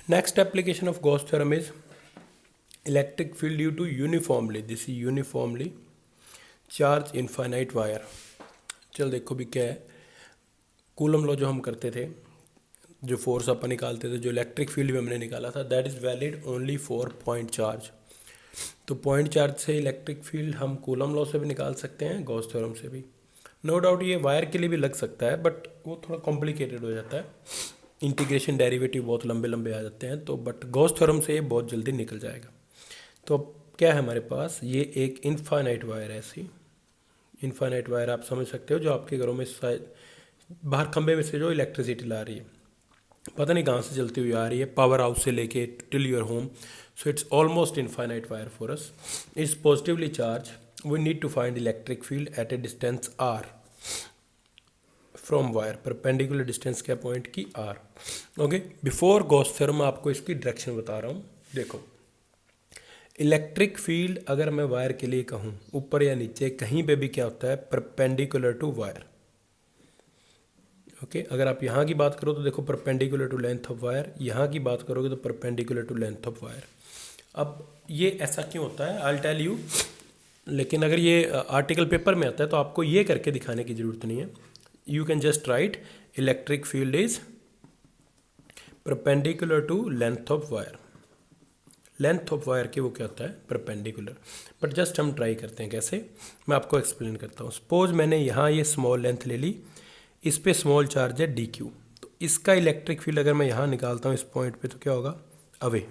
Next application of Gauss theorem is electric field due to uniformly, this is uniformly charge infinite wire. चल देखो भी क्या है, coulomb law जो हम करते थे, जो फोर्स अपन निकालते थे, जो इलेक्ट्रिक फील्ड भी हमने निकाला था, that is valid only for point charge. तो पॉइंट चार्ज से इलेक्ट्रिक फील्ड हम कूलम लॉ से भी निकाल सकते हैं, गॉस थ्योरम से भी. नो डाउट ये वायर के लिए भी लग सकता है, बट वो थोड़ा कॉम्प्लिकेटेड हो जाता है, इंटीग्रेशन डेरिवेटिव बहुत लंबे लंबे आ जाते हैं. तो बट गॉस थ्योरम से ये बहुत जल्दी निकल जाएगा. तो अब क्या है हमारे पास, ये एक इनफाइनाइट वायर है. ऐसी इनफाइनाइट वायर आप समझ सकते हो, जो आपके घरों में शायद बाहर खंबे में से जो इलेक्ट्रिसिटी ला रही है, पता नहीं कहाँ से चलती हुई आ रही है, पावर हाउस से लेके till your home. So it's almost infinite wire for us. It's positively charge. We need to find electric field at a distance r from wire. Perpendicular distance क्या पॉइंट की r. Okay, before Gauss theorem आपको इसकी direction बता रहा हूँ. देखो, electric field अगर मैं वायर के लिए कहूँ, ऊपर या नीचे कहीं पे भी क्या होता है, परपेंडिकुलर टू वायर. ओके, अगर आप यहाँ की बात करो तो देखो perpendicular to length of wire, यहाँ की बात करोगे तो perpendicular to length of wire. अब ये ऐसा क्यों होता है, आई विल टेल यू. लेकिन अगर ये आर्टिकल पेपर में आता है तो आपको ये करके दिखाने की ज़रूरत नहीं है. You can just write electric field is perpendicular to length of wire. Length of wire के वो क्या होता है, परपेंडिकुलर. बट जस्ट हम ट्राई करते हैं कैसे, मैं आपको एक्सप्लेन करता हूँ. सपोज मैंने यहाँ ये स्मॉल लेंथ ले ली, इस पे स्मॉल चार्ज है dq. तो इसका इलेक्ट्रिक फील्ड अगर मैं यहाँ निकालता हूँ इस पॉइंट पे, तो क्या होगा, अवे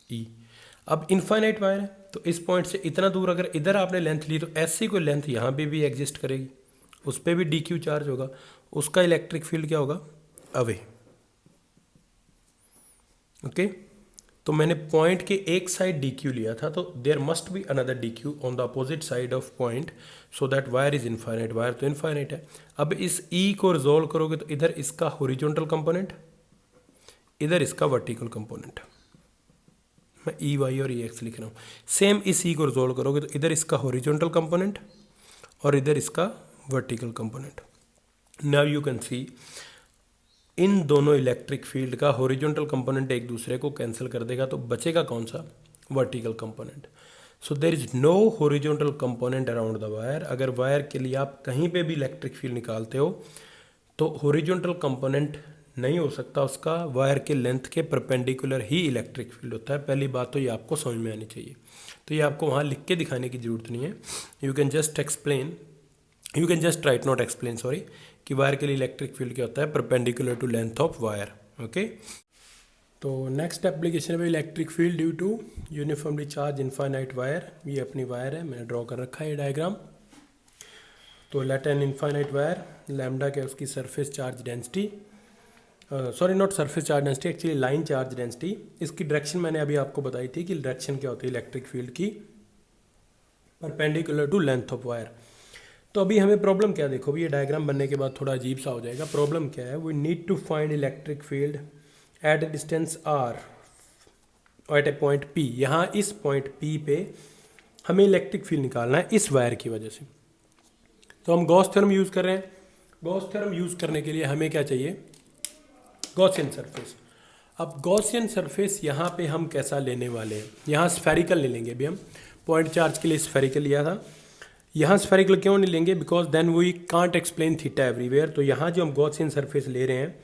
e. अब इनफाइनाइट वायर है, तो इस पॉइंट से इतना दूर अगर इधर आपने लेंथ ली, तो ऐसी कोई लेंथ यहाँ पे भी एग्जिस्ट करेगी, उस पर भी dq चार्ज होगा, उसका इलेक्ट्रिक फील्ड क्या होगा, अवे. ओके, तो मैंने पॉइंट के एक साइड dq लिया था, तो there must be another dq on the opposite side of point, so that wire is infinite. Wire तो इनफाइनाइट है. अब इस e को रिजोल्व करोगे तो इधर इसका हॉरिजॉन्टल कंपोनेंट, इधर इसका वर्टिकल कंपोनेंट. मैं ई वाई और ई एक्स लिख रहा हूँ. सेम इस e को रिजोल्व करोगे तो इधर इसका हॉरिजॉन्टल कंपोनेंट और इधर इसका vertical component. Now you can see इन दोनों इलेक्ट्रिक फील्ड का हॉरिजॉन्टल कंपोनेंट एक दूसरे को कैंसिल कर देगा, तो बचेगा कौन सा, vertical component. So there is no horizontal component around the wire. अगर वायर के लिए आप कहीं पे भी इलेक्ट्रिक फील्ड निकालते हो तो हॉरिजॉन्टल कंपोनेंट नहीं हो सकता उसका, वायर के लेंथ के परपेंडिकुलर ही इलेक्ट्रिक फील्ड होता है. पहली बात तो ये आपको समझ में आनी चाहिए. तो ये आपको वहाँ लिख के दिखाने की ज़रूरत नहीं है. You can just explain, you can just write, not explain, sorry, कि वायर के लिए इलेक्ट्रिक फील्ड क्या होता है, perpendicular to length of wire. Okay, तो नेक्स्ट एप्लीकेशन है electric field due to uniformly charge infinite wire. ये अपनी वायर है, मैंने ड्रॉ कर रखा है ये डायग्राम. तो let an infinite wire, lambda क्या उसकी surface charge density, sorry not surface charge density, actually line charge density. इसकी डायरेक्शन मैंने अभी आपको बताई थी कि डायरेक्शन क्या होती है इलेक्ट्रिक फील्ड की, perpendicular to length of wire. तो अभी हमें प्रॉब्लम क्या, देखो भी ये डायग्राम बनने के बाद थोड़ा अजीब सा हो जाएगा. प्रॉब्लम क्या है, we need to find electric field at a distance r at a point p. यहाँ इस पॉइंट p पे हमें इलेक्ट्रिक फील्ड निकालना है इस वायर की वजह से. तो हम गॉस थ्योरम यूज़ कर रहे हैं. गॉस थ्योरम यूज़ करने के लिए हमें क्या चाहिए, गॉसियन सरफेस. अब गॉसियन सरफेस यहाँ पे हम कैसा लेने वाले हैं, यहाँ स्फेरिकल ले लेंगे. अभी हम पॉइंट चार्ज के लिए स्फेरिकल लिया था, यहाँ स्फेरिकल क्यों नहीं लेंगे, because then we can't explain theta everywhere. तो यहाँ जो हम गॉसियन सरफेस ले रहे हैं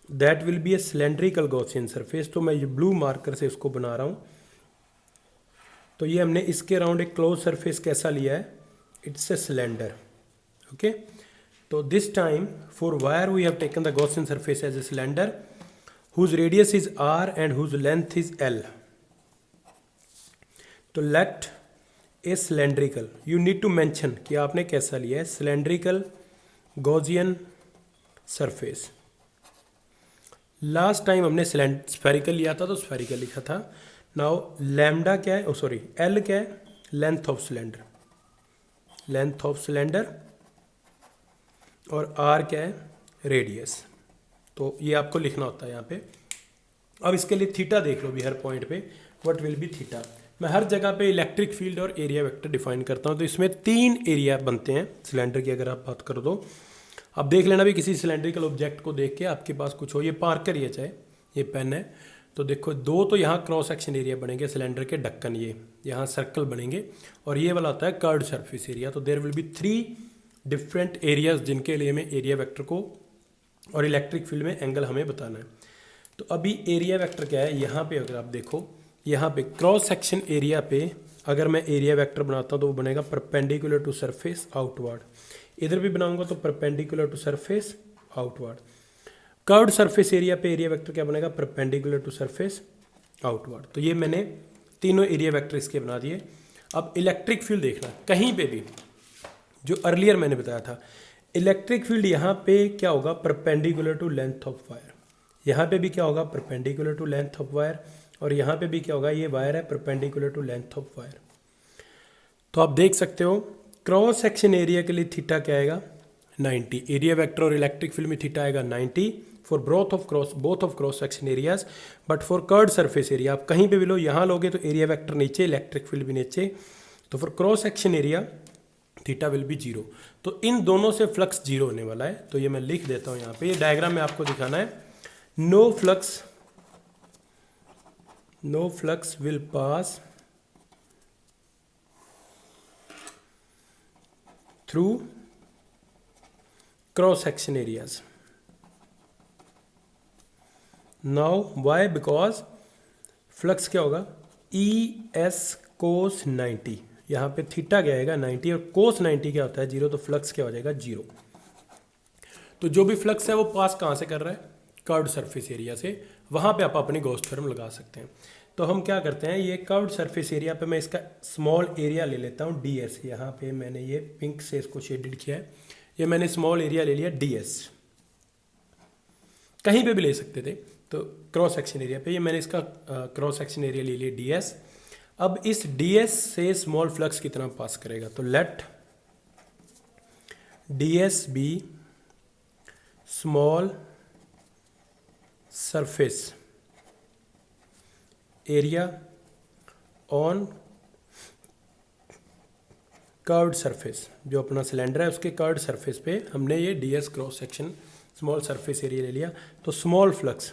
that will be a cylindrical Gaussian surface. तो मैं ये ब्लू मार्कर से इसको बना रहा हूँ. तो ये हमने इसके अराउंड एक क्लोज सरफेस कैसा लिया है, इट्स ए सिलेंडर. ओके, तो this time for wire we have taken the Gaussian surface as a cylinder whose radius is r and whose length is l. तो let a cylindrical, you need to mention कि आपने कैसा लिया है, cylindrical Gaussian surface. Last time हमने spherical लिया था तो स्फेरिकल लिखा था. नाउ लैम्डा क्या है, सॉरी एल क्या है, length of cylinder, length of cylinder, और आर क्या है, रेडियस. तो ये आपको लिखना होता है यहाँ पे. अब इसके लिए थीटा देख लो भी हर पॉइंट पे, व्हाट विल बी थीटा. मैं हर जगह पे इलेक्ट्रिक फील्ड और एरिया वेक्टर डिफाइन करता हूँ. तो इसमें 3 एरिया बनते हैं सिलेंडर की. अगर आप बात करो तो अब देख लेना भी, किसी सिलेंड्रिकल ऑब्जेक्ट को देख के आपके पास कुछ हो, ये पार्कर ही है चाहे, ये पेन है, तो देखो दो तो यहाँ क्रॉस सेक्शन एरिया बनेंगे सिलेंडर के ढक्कन, ये यहाँ सर्कल बनेंगे, और ये वाला होता है कर्व्ड सरफेस एरिया। तो there will be 3 different areas जिनके लिए हमें एरिया वेक्टर को और इलेक्ट्रिक फील्ड में एंगल हमें बताना है। तो अभी एरिया वेक्टर क्या है, यहाँ पे अगर आप देखो, यहाँ पे क्रॉस सेक्शन एरिया पे अगर मैं एरिया वेक्टर बनाता हूँ तो वो बनेगा परपेंडिकुलर टू सरफेस आउटवर्ड। इधर भी बनाऊंगा तो perpendicular to surface outward. Curved surface area पे एरिया वेक्टर क्या बनेगा, परपेंडिकुलर टू सरफेस आउटवर्ड। तो ये मैंने तीनों एरिया वेक्टर इसके बना दिए। अब इलेक्ट्रिक फील्ड देखना, कहीं पे भी जो अर्लियर मैंने बताया था, इलेक्ट्रिक फील्ड यहाँ पे क्या होगा, perpendicular to length of wire. यहाँ पे भी क्या होगा, perpendicular to length of wire, और यहाँ पे भी क्या होगा, ये वायर है perpendicular to length of wire. तो आप देख सकते हो क्रॉस सेक्शन एरिया के लिए थीटा क्या आएगा, 90। एरिया वेक्टर और इलेक्ट्रिक फील्ड में थीटा आएगा 90 for both of cross section areas. But for curved surface area आप कहीं पे भी लो, यहाँ लोगे तो एरिया वेक्टर नीचे, इलेक्ट्रिक फील्ड भी नीचे, तो for cross section area theta will be 0। तो इन दोनों से फ्लक्स 0 होने वाला है। तो ये मैं लिख देता हूँ यहाँ पे, ये डायग्राम में आपको दिखाना है। No flux will pass through cross section areas. Now why, because flux क्या होगा, ई एस कोस 90, यहाँ पे थीटा क्या आएगा 90 और कोस 90 क्या होता है 0, तो फ्लक्स क्या हो जाएगा 0। तो जो भी फ्लक्स है वो पास कहाँ से कर रहा है, कर्व्ड सरफेस एरिया से, वहाँ पे आप अपनी गॉस थ्योरम लगा सकते हैं। तो हम क्या करते हैं, ये कर्व्ड सरफेस एरिया पे मैं इसका स्मॉल एरिया ले लेता हूँ ds। यहाँ पे मैंने ये पिंक से इसको शेडेड किया है, ये मैंने स्मॉल एरिया ले लिया ds, कहीं पे भी ले सकते थे। तो क्रॉस सेक्शन एरिया पे ये मैंने इसका क्रॉस सेक्शन एरिया ले लिया ds। अब इस ds से स्मॉल फ्लक्स कितना पास करेगा, तो let ds be small surface area on curved surface. जो अपना सिलेंडर है उसके कर्व्ड सरफेस पे हमने ये ds cross section small surface area ले लिया। तो small flux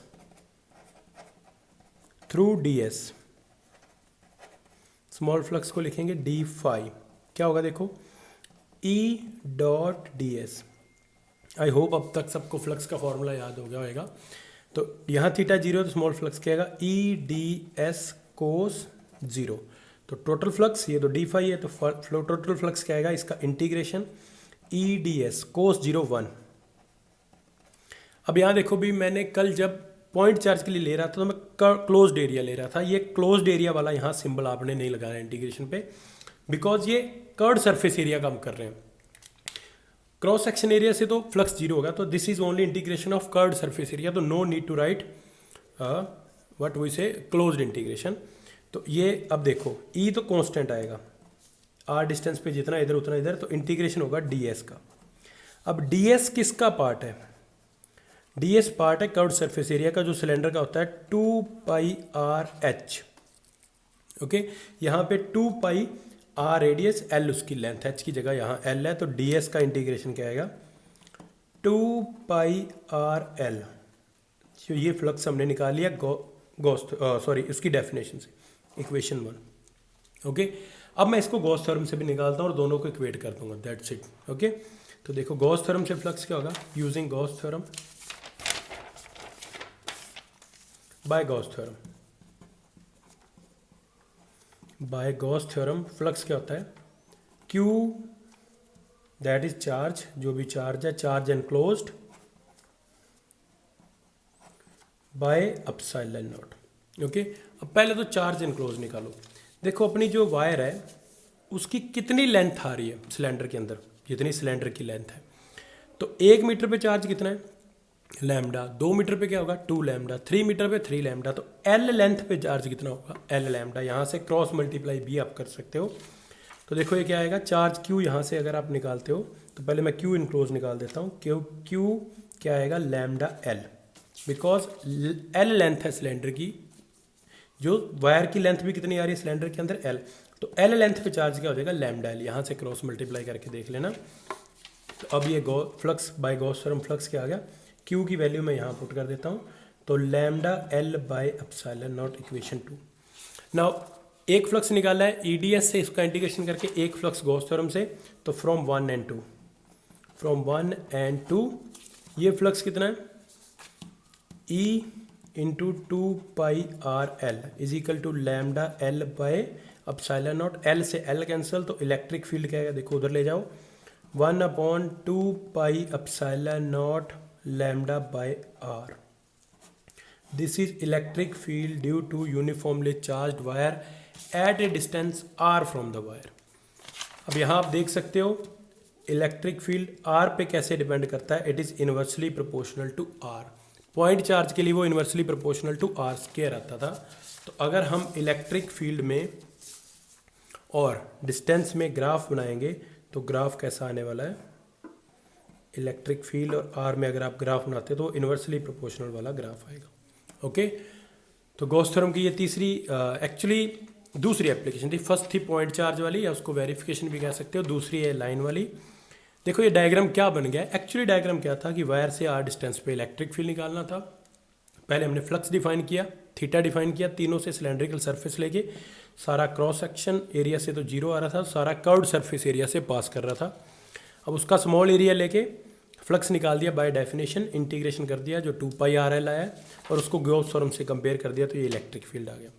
through ds, small flux को लिखेंगे d फाई, क्या होगा देखो, E dot ds। I hope अब तक सबको फ्लक्स का फॉर्मूला याद हो गया होगा। तो यहाँ थीटा 0 तो स्मॉल फ्लक्स क्या आएगा, ई डी एस कोस 0। तो टोटल फ्लक्स ये तो डी फाई है, तो टोटल फ्लक्स क्या आएगा, इसका इंटीग्रेशन ई डी एस कोस 0 1। अब यहाँ देखो भी, मैंने कल जब पॉइंट चार्ज के लिए ले रहा था तो मैं क्लोज्ड एरिया ले रहा था, ये क्लोज्ड एरिया वाला यहाँ सिंबल आपने नहीं लगाना इंटीग्रेशन पे, बिकॉज ये कर्व्ड सरफेस एरिया का हम कर रहे हैं। क्रॉस सेक्शन एरिया से तो फ्लक्स 0 होगा, तो this is only integration of curved surface area, तो no need to write what we say closed integration. तो ये अब देखो E तो कांस्टेंट आएगा, R डिस्टेंस पे जितना इधर उतना इधर, तो इंटीग्रेशन होगा ds का। अब ds किसका पार्ट है, ds पार्ट है कर्व्ड सरफेस एरिया का, जो सिलेंडर का होता है 2 पाई r h। ओके, यहाँ पे 2 पाई r रेडियस, l उसकी लेंथ, h की जगह यहाँ l है, तो ds का इंटीग्रेशन क्या आएगा 2 पाई r l। तो ये फ्लक्स हमने निकाल लिया उसकी डेफिनेशन से, इक्वेशन 1। ओके, अब मैं इसको गॉस थ्योरम से भी निकालता हूँ और दोनों को इक्वेट कर दूंगा, दैट्स इट। ओके, तो देखो गॉस थ्योरम से फ्लक्स क्या होगा, using Gauss theorem by Gauss theorem flux क्या होता है, Q दैट इज चार्ज, जो भी चार्ज है, charge enclosed bye epsilon not. Okay, अब पहले तो चार्ज एनक्लोज निकालो। देखो अपनी जो वायर है उसकी कितनी लेंथ आ रही है सिलेंडर के अंदर, जितनी सिलेंडर की लेंथ है, तो 1 मीटर पे चार्ज कितना है लैम्डा, 2 मीटर पे क्या होगा 2 लैम्डा, 3 मीटर पे 3 लैम्डा, तो L लेंथ पे चार्ज कितना होगा L लैम्डा। यहाँ से क्रॉस मल्टीप्लाई भी आप कर सकते हो। तो देखो ये क्या आएगा, चार्ज Q यहाँ से अगर आप निकालते हो, तो पहले मैं Q इनक्लोज निकाल देता हूँ। Q क्या आएगा lambda L, because L length है सिलेंडर की, जो वायर की लेंथ भी कितनी आ रही है सिलेंडर के अंदर L, तो L लेंथ पे चार्ज क्या हो जाएगा लैम्डा L। यहाँ से क्रॉस मल्टीप्लाई करके देख लेना। तो अब ये flux by Gauss theorem flux क्या आ गया, Q की वैल्यू मैं यहाँ पुट कर देता हूँ, तो lambda L by epsilon not equation 2। Now एक फ्लक्स निकाला है ईडीएस से, इसका इंटीग्रेशन करके एक फ्लक्स गॉस थ्योरम से, तो फ्रॉम 1 एंड 2, फ्रॉम 1 एंड 2 ये फ्लक्स कितना है, E into 2 pi R L is equal to lambda L by epsilon naught. L से एल कैंसिल, तो इलेक्ट्रिक फील्ड क्या है, देखो उधर ले जाओ, 1/2 pi epsilon naught lambda by R. This is electric field due to uniformly charged wire at a distance R from the wire. अब यहाँ आप देख सकते हो इलेक्ट्रिक फील्ड आर पे कैसे डिपेंड करता है, it is inversely proportional to R. Point charge के लिए वो inversely proportional to R square आता था। तो अगर हम इलेक्ट्रिक फील्ड में और डिस्टेंस में ग्राफ बनाएंगे तो ग्राफ कैसा आने वाला है, इलेक्ट्रिक फील्ड और आर में अगर आप ग्राफ बनाते तो इन्वर्सली प्रोपोर्शनल वाला ग्राफ आएगा। ओके, तो गॉस थ्योरम की ये तीसरी एक्चुअली दूसरी एप्लीकेशन थी। फर्स्ट थी पॉइंट चार्ज वाली, या उसको वेरिफिकेशन भी कह सकते हो, दूसरी है लाइन वाली। देखो ये डायग्राम क्या बन गया, एक्चुअली डायग्राम क्या था कि वायर से आर डिस्टेंस पे इलेक्ट्रिक फील्ड निकालना था। पहले हमने फ्लक्स डिफाइन किया, थीटा डिफाइन किया, तीनों से सिलेंड्रिकल सरफेस लेके, सारा क्रॉस सेक्शन एरिया से तो जीरो आ रहा था, सारा कर्व्ड सरफेस एरिया से पास कर रहा था। अब उसका स्मॉल एरिया लेके फ्लक्स निकाल दिया बाय डेफिनेशन, इंटीग्रेशन कर दिया जो 2 पाई आर एल आया, और उसको गॉस थ्योरम से कंपेयर कर दिया तो ये इलेक्ट्रिक फील्ड आ गया।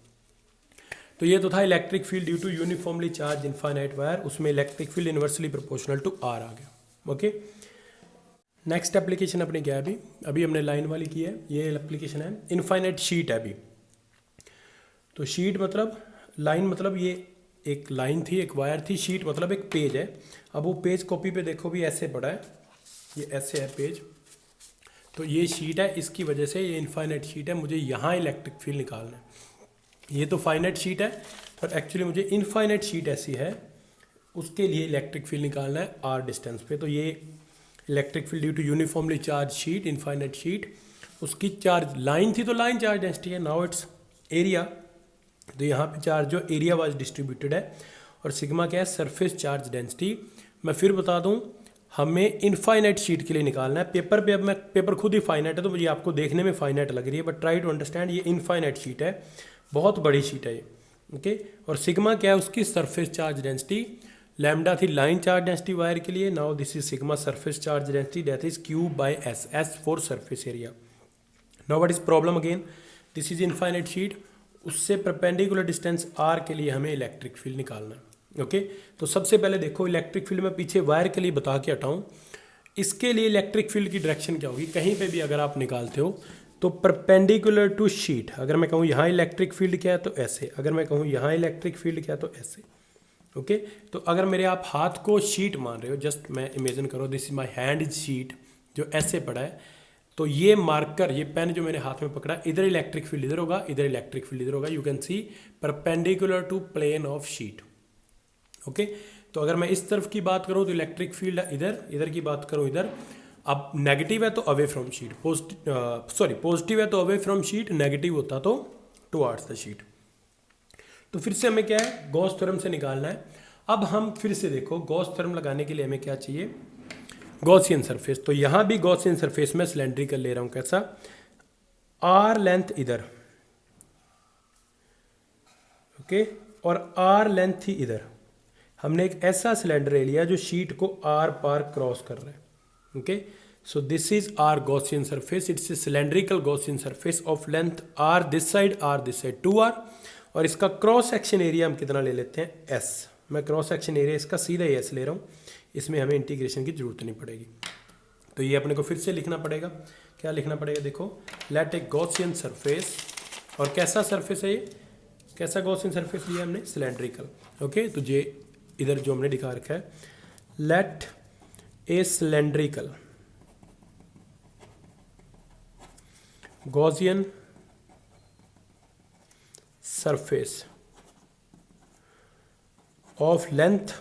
तो ये तो था electric field due to uniformly charge infinite wire, उसमें electric field inversely proportional to R आ गया। ओके, नेक्स्ट एप्लीकेशन अपने क्या है, अभी हमने लाइन वाली की है, ये एप्लीकेशन है इनफाइनाइट शीट है अभी। तो शीट मतलब लाइन, मतलब ये एक लाइन थी, एक वायर थी, शीट मतलब एक पेज है। अब वो पेज कॉपी पे देखो भी ऐसे पड़ा है, ये ऐसे है पेज, तो ये शीट है, इसकी वजह से ये इनफाइनाइट शीट है, मुझे यहाँ इलेक्ट्रिक फील्ड निकालना है। ये तो फाइनाइट शीट है, पर एक्चुअली मुझे इनफाइनाइट शीट ऐसी है, उसके लिए इलेक्ट्रिक फील्ड निकालना है आर डिस्टेंस पे। तो ये electric field due to uniformly charge sheet, infinite sheet, उसकी चार्ज लाइन थी तो लाइन चार्ज डेंसिटी है, नाउ इट्स एरिया। तो यहाँ पे चार्ज जो एरिया वाइज डिस्ट्रीब्यूटेड है, और सिग्मा क्या है, सरफेस चार्ज डेंसिटी। मैं फिर बता दूँ, हमें इनफाइनाइट शीट के लिए निकालना है। पेपर पे, अब मैं पेपर खुद ही फाइनाइट है तो मुझे आपको देखने में फाइनाइट लग रही है, बट ट्राई टू अंडरस्टैंड, ये इनफाइनाइट शीट है, बहुत बड़ी शीट है ये। ओके, और सिग्मा क्या है, उसकी सरफेस चार्ज डेंसिटी। लैम्डा थी लाइन चार्ज डेंसिटी वायर के लिए, now this is sigma surface charge density, that is Q by S, S for surface area. Now what is problem again, this is infinite sheet, उससे perpendicular distance are के लिए हमें electric field निकालना है। Okay, तो सबसे पहले देखो इलेक्ट्रिक फील्ड में पीछे वायर के लिए बता के हटाऊँ, इसके लिए इलेक्ट्रिक फील्ड की डायरेक्शन क्या होगी, कहीं पे भी अगर आप निकालते हो तो परपेंडिकुलर टू शीट। अगर मैं कहूँ यहाँ इलेक्ट्रिक फील्ड क्या है तो ऐसे, अगर मैं कहूँ यहाँ इलेक्ट्रिक फील्ड क्या है तो ऐसे। ओके, तो अगर मेरे आप हाथ को शीट मान रहे हो, जस्ट मैं इमेजिन करो this is my hand is sheet, जो ऐसे पड़ा है, तो ये मार्कर, ये पेन जो मैंने हाथ में पकड़ा, इधर इलेक्ट्रिक फील्ड इधर होगा, इधर इलेक्ट्रिक फील्ड इधर होगा, you can see perpendicular to plane of sheet. Okay, तो अगर मैं इस तरफ की बात करूँ तो इलेक्ट्रिक फील्ड इधर, इधर की बात करूँ इधर। अब नेगेटिव है तो अवे फ्रॉम शीट, पॉजिटिव है तो अवे फ्रॉम शीट, नेगेटिव होता तो टुवर्ड्स द शीट। तो फिर से हमें क्या है, गॉस थ्योरम से निकालना है। अब हम फिर से देखो, गॉस थ्योरम लगाने के लिए हमें क्या चाहिए, गॉसियन सरफेस। तो यहाँ भी गॉसियन सरफेस में सिलेंड्रिकल ले रहा हूँ, कैसा, आर लेंथ इधर, ओके, और आर लेंथ थी इधर। हमने एक ऐसा सिलेंडर ले लिया जो शीट को आर पार क्रॉस कर रहा है। Okay, so this is our Gaussian surface, it's a cylindrical Gaussian surface of length r this side 2r, और इसका क्रॉस सेक्शन एरिया हम कितना ले लेते हैं, s। मैं क्रॉस सेक्शन एरिया इसका सीधा ही s ले रहा हूँ, इसमें हमें इंटीग्रेशन की जरूरत नहीं पड़ेगी। तो ये अपने को फिर से लिखना पड़ेगा, क्या लिखना पड़ेगा, देखो, लेट ए गॉसियन सरफेस, और कैसा सरफेस है ये, कैसा गॉसियन सरफेस लिया हमने, सिलेंड्रिकल। ओके, तो ये इधर जो हमने दिखा रखा है, let a cylindrical Gaussian surface of length,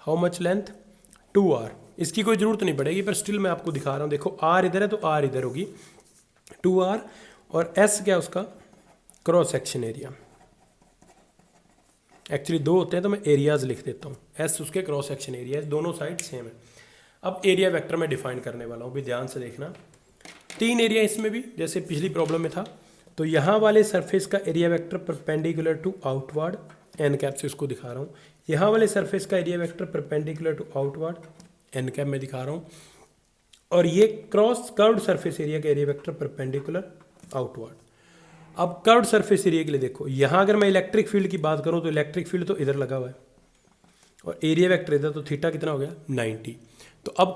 how much length, 2r। इसकी कोई ज़रूरत नहीं पड़ेगी, पर स्टिल मैं आपको दिखा रहा हूँ। देखो r इधर है तो r इधर होगी, 2r, और s क्या उसका, क्रॉस सेक्शन एरिया। एक्चुअली दो होते हैं तो मैं एरियाज लिख देता हूँ, s उसके क्रॉस सेक्शन एरिया, दोनों साइड सेम है। अब एरिया वेक्टर में डिफाइन करने वाला हूँ, भी ध्यान से देखना। तीन एरिया इसमें भी जैसे पिछली प्रॉब्लम में था। तो यहाँ वाले सरफेस का area vector perpendicular to outward, N cap से उसको दिखा रहा हूँ। यहाँ वाले सरफेस का area vector perpendicular to outward, N cap में दिखा रहा हूँ। और ये क्रॉस कर्व्ड सरफेस एरिया का एरिया वेक्टर परपेंडिकुलर आउटवर्ड। अब कर्व्ड सरफेस एरिया के लिए देखो, यहाँ अगर मैं इलेक्ट्रिक फील्ड की बात करूँ तो इलेक्ट्रिक फील्ड तो इधर लगा हुआ है और एरिया वेक्टर इधर, तो थीटा कितना हो गया 90। तो अब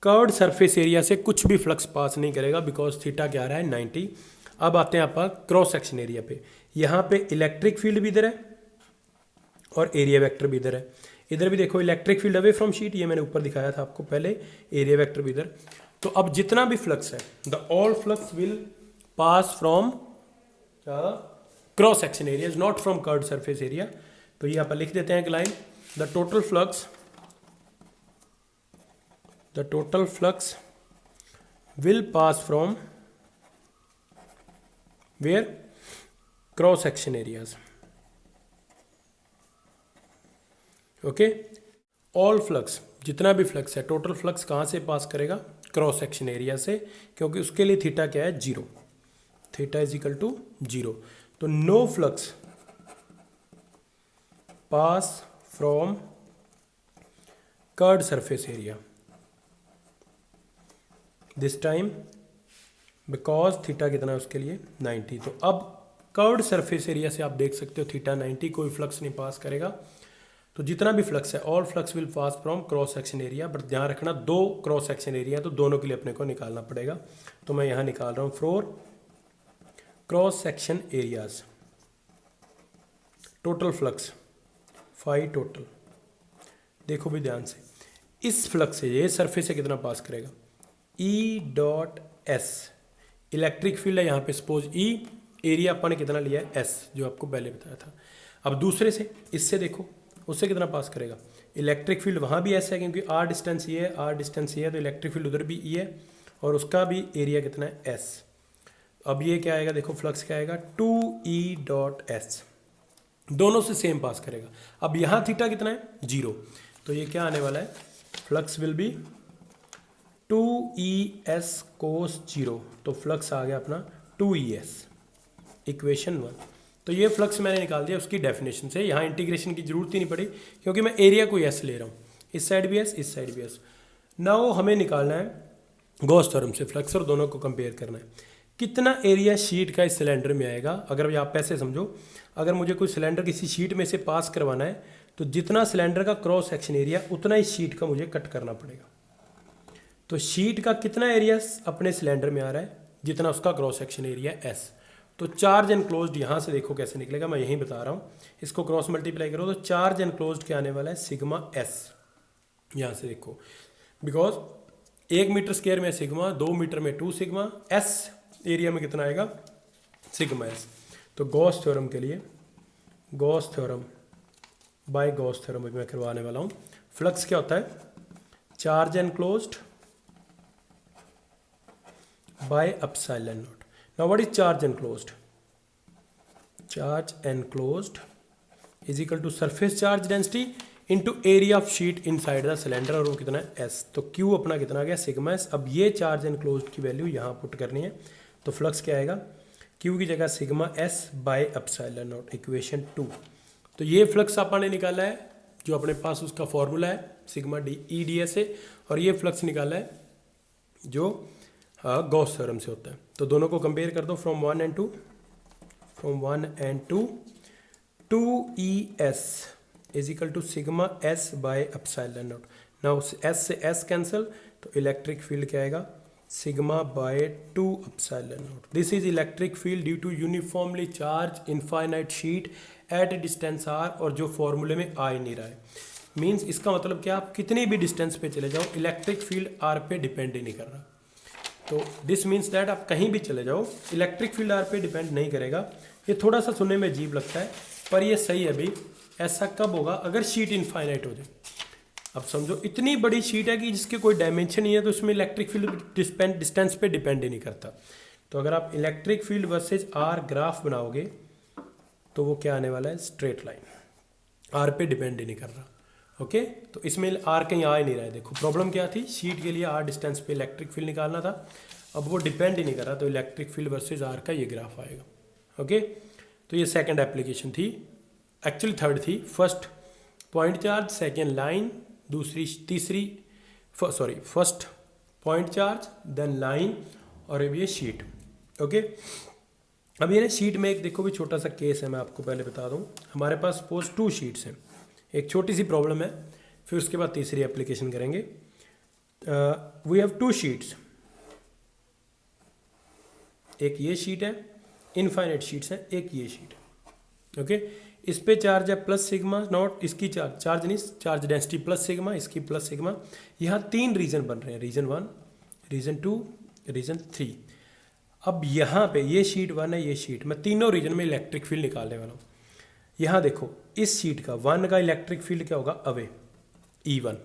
कर्व्ड सरफेस एरिया से कुछ भी फ्लक्स पास नहीं करेगा बिकॉज थीटा क्या आ रहा है 90। अब आते हैं आप क्रॉस सेक्शन एरिया पे। यहाँ पे इलेक्ट्रिक फील्ड भी इधर है और एरिया वेक्टर भी इधर है। इधर भी देखो electric field away from sheet, ये मैंने ऊपर दिखाया था आपको पहले, एरिया वेक्टर भी इधर। तो अब जितना भी फ्लक्स है, the all flux will pass from cross section area, not from curved surface area. तो ये आप लिख देते हैं एक line, the total flux will pass from where, cross section areas. Okay, all flux, जितना भी फ्लक्स है, टोटल फ्लक्स कहाँ से पास करेगा, क्रॉस सेक्शन एरिया से, क्योंकि उसके लिए थीटा क्या है 0, थीटा इज इक्वल टू 0। तो no flux pass from curved surface area this time because theta कितना है उसके लिए 90। तो अब कर्व्ड सरफेस एरिया से आप देख सकते हो थीटा 90, कोई फ्लक्स नहीं पास करेगा। तो जितना भी फ्लक्स है, all flux will pass from cross section area. But ध्यान रखना दो क्रॉस सेक्शन एरिया है तो दोनों के लिए अपने को निकालना पड़ेगा। तो मैं यहाँ निकाल रहा हूँ for cross section areas total flux phi total. देखो भी ध्यान से, इस फ्लक्स से ये सरफेस से कितना पास करेगा, E dot S, electric field है यहाँ पे सपोज ई, एरिया अपन ने कितना लिया है एस, जो आपको पहले बताया था। अब दूसरे से, इससे देखो उससे कितना पास करेगा, इलेक्ट्रिक फील्ड वहाँ भी ऐसा है क्योंकि आर डिस्टेंस ये है, आर डिस्टेंस ये है, तो इलेक्ट्रिक फील्ड उधर भी ई है और उसका भी एरिया कितना है एस। अब ये क्या आएगा, देखो फ्लक्स क्या आएगा 2e डॉट एस, दोनों से सेम पास करेगा। अब यहाँ थीटा कितना है 0, तो ये क्या आने वाला है, flux will be 2es cos 0। तो फ्लक्स आ गया अपना 2es, इक्वेशन 1। तो ये फ्लक्स मैंने निकाल दिया उसकी डेफिनेशन से, यहाँ इंटीग्रेशन की जरूरत ही नहीं पड़ी क्योंकि मैं एरिया को एस ले रहा हूँ, इस साइड भी एस, इस साइड भी एस। नाउ हमें निकालना है गॉस थ्योरम से फ्लक्स और दोनों को कंपेयर करना है। कितना एरिया शीट का इस सिलेंडर में आएगा, अगर आप ऐसे समझो, अगर मुझे कोई सिलेंडर किसी शीट में से पास करवाना है तो जितना सिलेंडर का क्रॉस सेक्शन एरिया उतना ही शीट का मुझे कट करना पड़ेगा। तो शीट का कितना एरिया अपने सिलेंडर में आ रहा है, जितना उसका क्रॉस सेक्शन एरिया एस। तो चार्ज एनक्लोज्ड यहाँ से देखो कैसे निकलेगा, मैं यहीं बता रहा हूँ, इसको क्रॉस मल्टीप्लाई करो तो चार्ज एनक्लोज्ड क्या आने वाला है सिग्मा एस। यहाँ से देखो बिकॉज 1 मीटर स्क्वायर में सिग्मा, 2 मीटर में 2 सिग्मा, एस एरिया में कितना आएगा सिग्मा एस। तो गॉस थ्योरम के लिए, Gauss theorem by Gauss theorem मैं करवाने वाला हूँ। फ्लक्स क्या होता है, charge enclosed bye epsilon not. Now what is charge enclosed? Charge enclosed is equal to surface charge density into area of sheet inside the cylinder, और वो कितना है S। तो Q अपना कितना आ गया सिग्मा S। अब ये चार्ज enclosed की वैल्यू यहाँ पुट करनी है, तो फ्लक्स क्या आएगा Q की जगह sigma S by epsilon not, equation 2। तो ये फ्लक्स आपने निकाला है जो अपने पास उसका फॉर्मूला है sigma D E D S है, और ये फ्लक्स निकाला है जो गॉस थ्योरम से होता है। तो दोनों को कंपेयर कर दो from 1 and 2, from 1 and 2, 2es is equal to sigma s by epsilon naught. Now s से s कैंसिल, तो इलेक्ट्रिक फील्ड क्या आएगा sigma by 2 epsilon naught. This is electric field due to uniformly charge infinite sheet at a distance r, और जो फॉर्मूले में आ ही नहीं रहा है। मीन्स इसका मतलब क्या, आप कितनी भी डिस्टेंस पे चले जाओ इलेक्ट्रिक फील्ड r पे डिपेंड ही नहीं कर रहा। तो दिस मीन्स दैट आप कहीं भी चले जाओ इलेक्ट्रिक फील्ड आर पे डिपेंड नहीं करेगा। ये थोड़ा सा सुनने में अजीब लगता है पर ये सही है भाई। ऐसा कब होगा, अगर शीट इनफाइनाइट हो जाए। अब समझो इतनी बड़ी शीट है कि जिसके कोई डायमेंशन नहीं है, तो उसमें इलेक्ट्रिक फील्ड डिस्टेंस पे डिपेंड ही नहीं करता। तो अगर आप electric field versus are graph बनाओगे तो वो क्या आने वाला है स्ट्रेट लाइन, आर पे डिपेंड ही नहीं कर रहा। ओके तो इसमें आर कहीं आ ही नहीं रहा है। देखो प्रॉब्लम क्या थी, शीट के लिए आर डिस्टेंस पे इलेक्ट्रिक फील्ड निकालना था, अब वो डिपेंड ही नहीं कर रहा, तो इलेक्ट्रिक फील्ड वर्सेज आर का ये ग्राफ आएगा। ओके तो ये सेकंड एप्लीकेशन थी, एक्चुअली थर्ड थी। First point charge, second line, दूसरी तीसरी first point charge, then line, और अब ये शीट। ओके अब ये ना शीट में एक देखो भी छोटा सा केस है, मैं आपको पहले बता दूं। हमारे पास सपोज 2 शीट्स हैं, एक छोटी सी प्रॉब्लम है, फिर उसके बाद तीसरी एप्लीकेशन करेंगे। वी हैव 2 शीट्स, एक ये शीट है, इनफाइनाइट शीट्स है, एक ये शीट है। ओके इस पे चार्ज है प्लस सिग्मा नॉट, इसकी चार्ज नहीं, चार्ज डेंसिटी प्लस सिग्मा, इसकी प्लस सिग्मा। यहाँ 3 रीजन बन रहे हैं, रीजन 1, रीजन 2, रीजन 3। अब यहाँ पे ये शीट 1 है, ये शीट, मैं तीनों रीजन में इलेक्ट्रिक फील्ड निकालने वाला हूँ। यहाँ देखो इस शीट का 1 का इलेक्ट्रिक फील्ड क्या होगा, अवे, E1,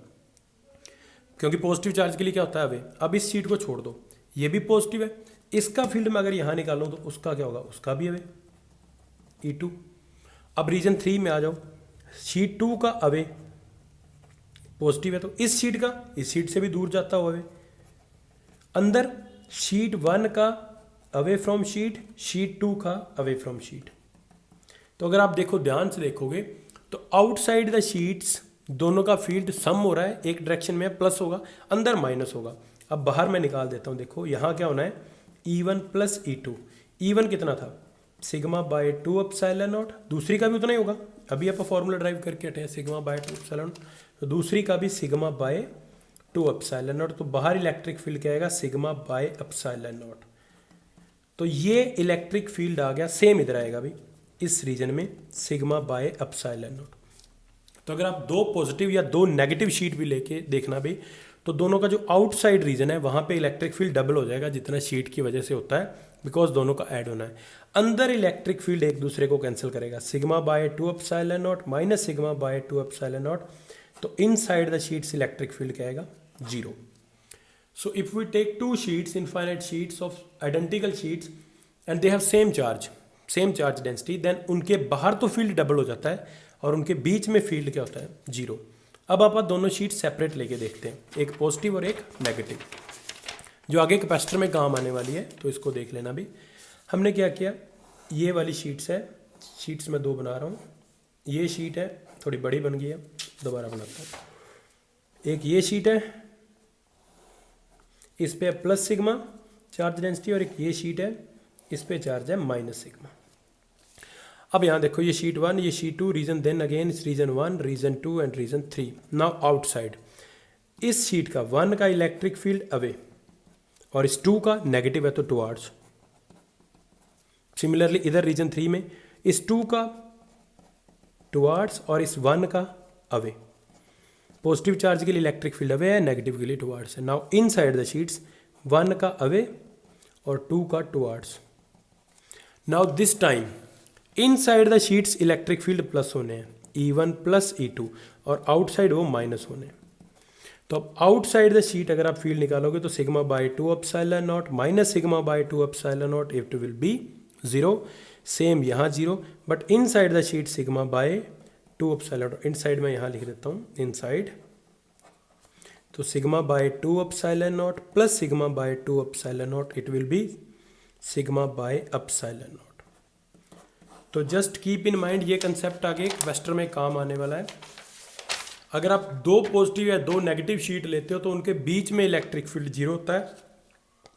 क्योंकि पॉजिटिव चार्ज के लिए क्या होता है अवे। अब इस शीट को छोड़ दो, ये भी पॉजिटिव है, इसका फील्ड मैं अगर यहाँ निकालूँ तो उसका क्या होगा, उसका भी अवे, E2। अब रीजन 3 में आ जाओ, शीट 2 का अवे पॉजिटिव है, तो इस शीट का इस शीट से भी दूर जाता हुआ अवे। अंदर शीट 1 का अवे फ्रॉम शीट, शीट 2 का अवे फ्रॉम शीट। तो अगर आप देखो ध्यान से देखोगे तो आउटसाइड द शीट्स दोनों का फील्ड सम हो रहा है, एक डायरेक्शन में प्लस होगा, अंदर माइनस होगा। अब बाहर मैं निकाल देता हूँ, देखो यहाँ क्या होना है, E1 प्लस E2। E1 कितना था, सिग्मा बाय 2 एप्सिलॉन नॉट, दूसरी का भी उतना ही होगा, अभी आप फॉर्मूला ड्राइव करके हटे हैं, सिग्मा बाय 2 एप्सिलॉन, तो दूसरी का भी सिग्मा बाय 2 एप्सिलॉन नॉट। तो बाहर इलेक्ट्रिक फील्ड क्या आएगा, सिग्मा बाय एप्सिलॉन नॉट। तो ये इलेक्ट्रिक फील्ड आ गया, सेम इधर आएगा भी इस रीजन में, सिग्मा बाय एप्सिलॉन नॉट। तो अगर आप 2 पॉजिटिव या 2 नेगेटिव शीट भी लेके देखना भी, तो दोनों का जो आउटसाइड रीजन है वहाँ पे इलेक्ट्रिक फील्ड डबल हो जाएगा जितना शीट की वजह से होता है, बिकॉज दोनों का ऐड होना है। अंदर इलेक्ट्रिक फील्ड एक दूसरे को कैंसिल करेगा, sigma by 2 epsilon not minus sigma by 2 epsilon not. तो inside the sheets electric field क्या आएगा, 0। So if we take 2 sheets, infinite sheets of identical sheets and they have same charge density, then उनके बाहर तो field double हो जाता है और उनके बीच में फील्ड क्या होता है, 0। अब आप दोनों शीट सेपरेट लेके देखते हैं, एक पॉजिटिव और एक नेगेटिव, जो आगे कैपेसिटर में काम आने वाली है, तो इसको देख लेना भी। हमने क्या किया, ये वाली शीट्स है, शीट्स मैं 2 बना रहा हूँ, ये शीट है थोड़ी बड़ी बन गई है, दोबारा बनाता हूँ। एक ये शीट है, इस पे प्लस सिग्मा चार्ज डेंसिटी, और एक ये शीट है, इस पे चार्ज है माइनस सिग्मा। अब यहाँ देखो ये शीट 1, ये sheet 2, region then again region 1, region 2 and region 3। Now outside इस शीट का 1 का इलेक्ट्रिक फील्ड अवे और इस 2 का नेगेटिव है तो टुवार्ड्स। सिमिलरली इधर रीजन 3 में इस 2 का टुवार्ड्स और इस 1 का अवे। पॉजिटिव चार्ज के लिए इलेक्ट्रिक फील्ड अवे है, नेगेटिव के लिए टुवार्ड्स है। नाउ इनसाइड द शीट्स 1 का अवे और 2 का towards. Now this time inside the sheets electric field plus होने हैं, E1 प्लस E2, और आउटसाइड वो माइनस होने हैं। तो अब आउटसाइड द शीट अगर आप फील्ड निकालोगे तो sigma by 2 epsilon not minus sigma by 2 epsilon not, F2 will be 0। Same यहाँ 0, but inside the sheet sigma by 2 epsilon not, inside में यहाँ लिख देता हूँ इनसाइड, तो sigma by 2 epsilon not plus sigma by 2 epsilon not, it will be sigma bye epsilon not. तो just keep in mind ये concept आगे capacitor में काम आने वाला है। अगर आप 2 पॉजिटिव या 2 नेगेटिव शीट लेते हो तो उनके बीच में इलेक्ट्रिक फील्ड 0 होता है,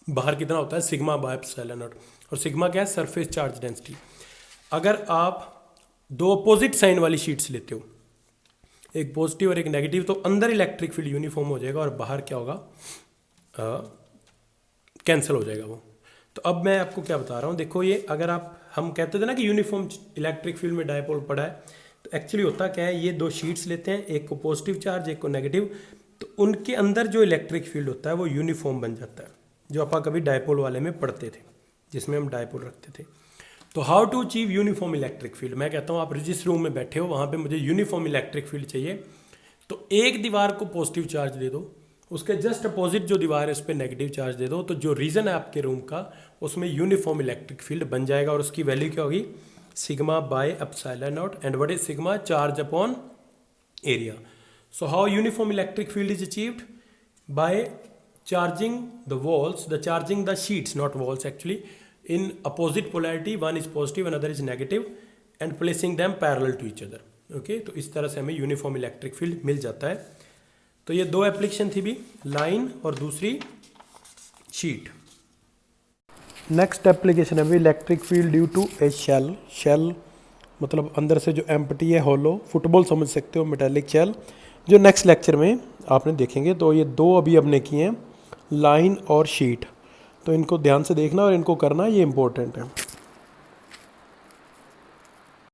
बाहर कितना होता है, सिग्मा बाय एप्सिलॉन नॉट, और सिग्मा क्या है, सरफेस चार्ज डेंसिटी। अगर आप 2 अपोजिट साइन वाली शीट्स लेते हो, एक पॉजिटिव और एक नेगेटिव, तो अंदर इलेक्ट्रिक फील्ड यूनिफॉर्म हो जाएगा और बाहर क्या होगा, कैंसिल हो जाएगा वो। तो अब मैं आपको क्या बता रहा हूँ, देखो ये अगर हम कहते थे ना कि यूनिफॉर्म इलेक्ट्रिक फील्ड में डायपोल पड़ा है, तो एक्चुअली होता क्या है, ये 2 शीट्स लेते हैं, एक को पॉजिटिव चार्ज एक को नेगेटिव, तो उनके अंदर जो इलेक्ट्रिक फील्ड होता है वो यूनिफॉर्म बन जाता है, जो आप कभी डायपोल वाले में पढ़ते थे, जिसमें हम डायपोल रखते थे। तो how to achieve uniform electric field, मैं कहता हूँ आप जिस रूम में बैठे हो वहाँ पे मुझे यूनिफॉर्म इलेक्ट्रिक फील्ड चाहिए, तो एक दीवार को पॉजिटिव चार्ज दे दो, उसके जस्ट अपोजिट जो दीवार है उस पर नेगेटिव चार्ज दे दो, तो जो रीजन है आपके रूम का उसमें यूनिफॉर्म इलेक्ट्रिक फील्ड बन जाएगा, और उसकी वैल्यू क्या होगी, sigma bye epsilon not, and what is sigma, charge upon area. So how uniform electric field is achieved? By charging the walls, charging the sheets, not walls actually, in opposite polarity. One is positive, another is negative, and placing them parallel to each other. Okay, तो इस तरह से हमें uniform electric field मिल जाता है. तो ये दो एप्लीकेशन थी भी, लाइन और दूसरी शीट. नेक्स्ट एप्लीकेशन है भी electric field due to a shell. Shell मतलब अंदर से जो एम्प्टी है, हॉलो, फुटबॉल समझ सकते हो, मेटेलिक शेल, जो नेक्स्ट लेक्चर में आपने देखेंगे. तो ये दो अभी हमने किए हैं, लाइन और शीट. तो इनको ध्यान से देखना और इनको करना, ये इम्पोर्टेंट है.